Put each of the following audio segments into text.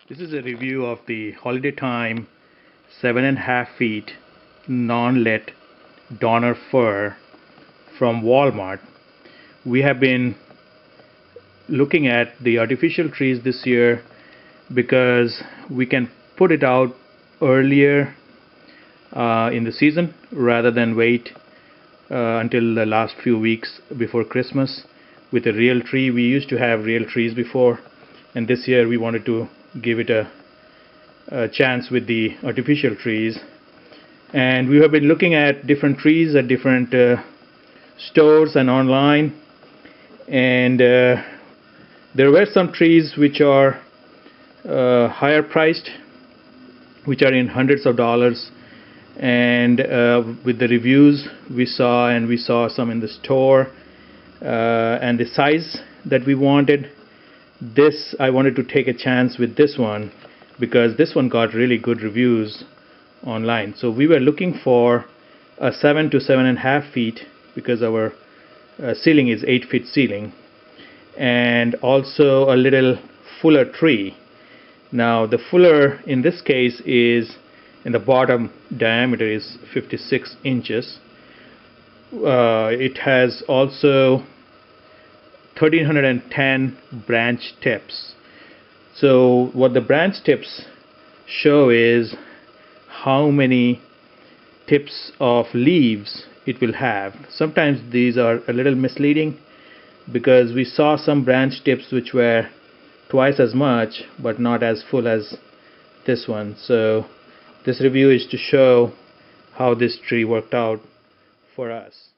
This is a review of the Holiday Time 7.5 feet non-lit Donner fir from Walmart. We have been looking at the artificial trees this year because we can put it out earlier in the season rather than wait until the last few weeks before Christmas with a real tree. We used to have real trees before, and this year we wanted to give it a chance with the artificial trees. And we have been looking at different trees at different stores and online, and there were some trees which are higher priced, which are in hundreds of dollars, and with the reviews we saw some in the store and the size that we wanted. I wanted to take a chance with this one because this one got really good reviews online. So we were looking for a 7 to 7.5 feet because our ceiling is 8 feet ceiling, and also a little fuller tree. Now the fuller in this case is in the bottom diameter is 56 inches. It has also 1310 branch tips. So what the branch tips show is how many tips of leaves it will have. Sometimes these are a little misleading because we saw some branch tips which were twice as much but not as full as this one. So this review is to show how this tree worked out for us.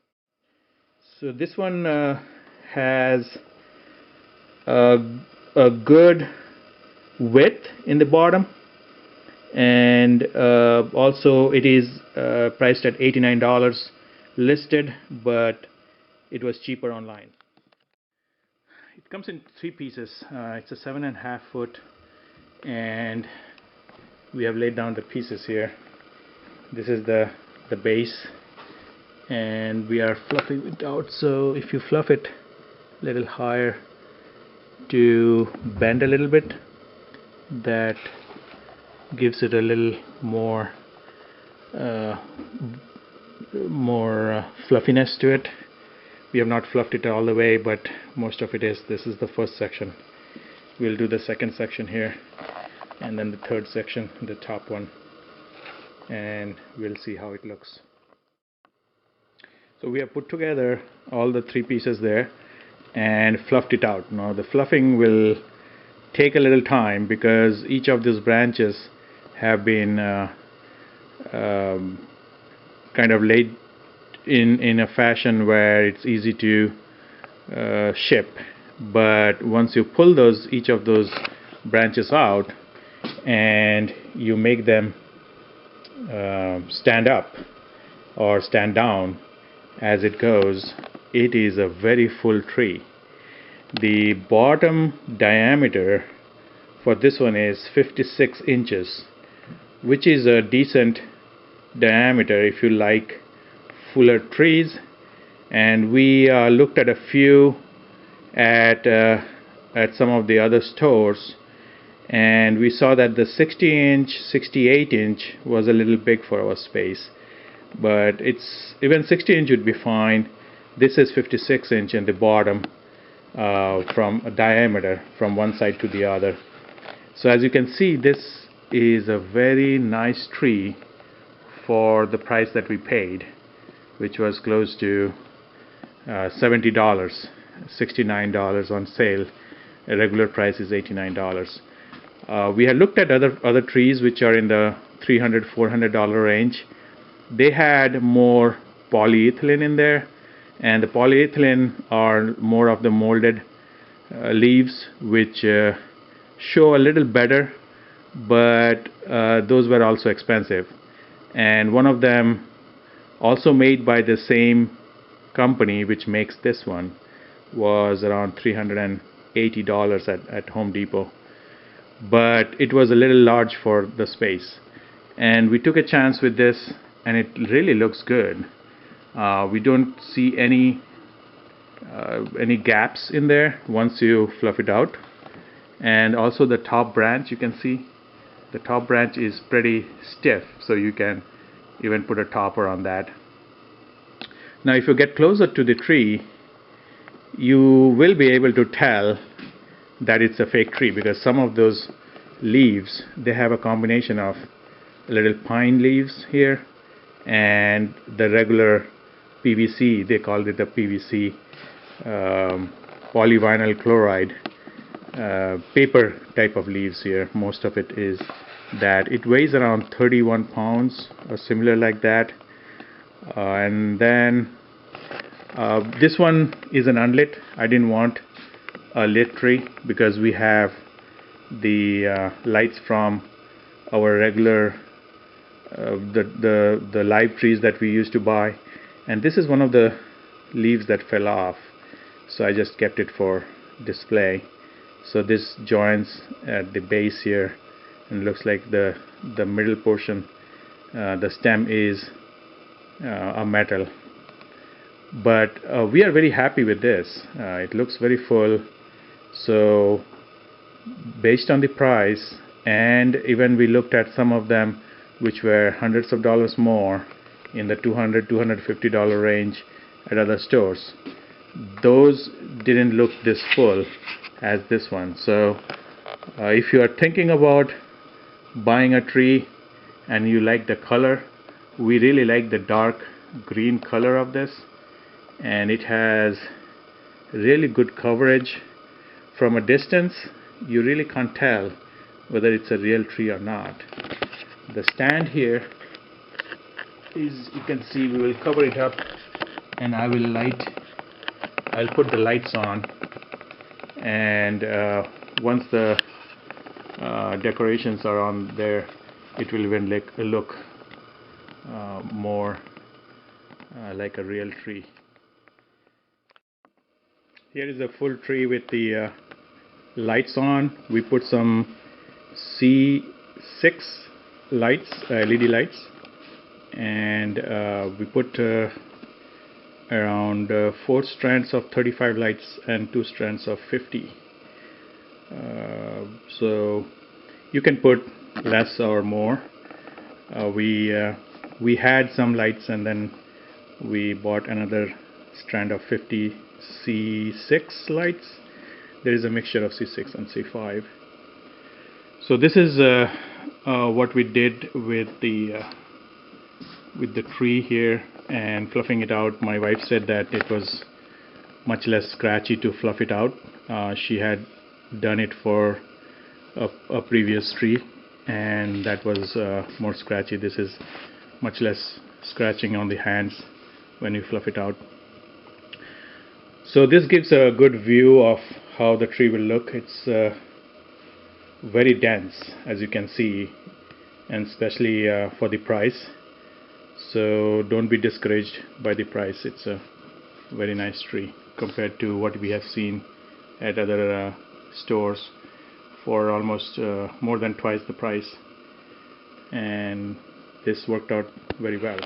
So this one has a good width in the bottom, and also it is priced at $89 listed, but it was cheaper online. It comes in 3 pieces. It's a 7.5 foot, and we have laid down the pieces here. This is the base, and we are fluffing it out. So if you fluff it a little higher to bend a little bit, that gives it a little more fluffiness to it. We have not fluffed it all the way, but most of it is. This is the first section. We'll do the second section here, and then the third section, the top one, and we'll see how it looks. So we have put together all the 3 pieces there and fluffed it out. Now the fluffing will take a little time because each of these branches have been kind of laid in a fashion where it's easy to ship. But once you pull each of those branches out and you make them stand up or stand down as it goes, it is a very full tree. The bottom diameter for this one is 56 inches, which is a decent diameter if you like fuller trees. And we looked at a few at some of the other stores, and we saw that the 60-inch, 68-inch was a little big for our space, but it's even 60-inch would be fine. This is 56-inch in the bottom from a diameter from one side to the other. So as you can see, this is a very nice tree for the price that we paid, which was close to $70, $69 on sale. A regular price is $89. We had looked at other trees which are in the $300, $400 range. They had more polyethylene in there, and the polyethylene are more of the molded leaves, which show a little better, but those were also expensive. And one of them, also made by the same company which makes this one, was around $380 at Home Depot, but it was a little large for the space. And we took a chance with this, and it really looks good. We don't see any gaps in there once you fluff it out, And also the top branch, you can see the top branch is pretty stiff, so you can even put a topper on that. Now if you get closer to the tree, you will be able to tell that it's a fake tree, because some of those leaves, they have a combination of little pine leaves here and the regular PVC, they called it a PVC, polyvinyl chloride, paper type of leaves here. Most of it is that. It weighs around 31 pounds or similar like that. And then this one is an unlit. I didn't want a lit tree because we have the lights from our regular the live trees that we used to buy, and this is one of the leaves that fell off, so I just kept it for display. So this joins at the base here, and looks like the middle portion, the stem is a metal, but we are very happy with this. It looks very full. So based on the price, and even we looked at some of them which were hundreds of dollars more, in the $200–250 range at other stores, those didn't look this full as this one. So if you are thinking about buying a tree and you like the color, we really like the dark green color of this, and it has really good coverage. From a distance you really can't tell whether it's a real tree or not. The stand here is, you can see, we will cover it up, and I'll put the lights on, and once the decorations are on there, it will even look more like a real tree. Here is a full tree with the lights on. We put some C6 lights, LED lights, and we put around 4 strands of 35 lights and 2 strands of 50. So you can put less or more. We had some lights, and then we bought another strand of 50 C6 lights. There is a mixture of C6 and C5. So this is what we did with the tree here and fluffing it out. My wife said that it was much less scratchy to fluff it out. She had done it for a previous tree, and that was more scratchy. This is much less scratching on the hands when you fluff it out. So this gives a good view of how the tree will look. It's very dense, as you can see, and especially for the price. So don't be discouraged by the price. It's a very nice tree compared to what we have seen at other stores for almost more than twice the price, and this worked out very well.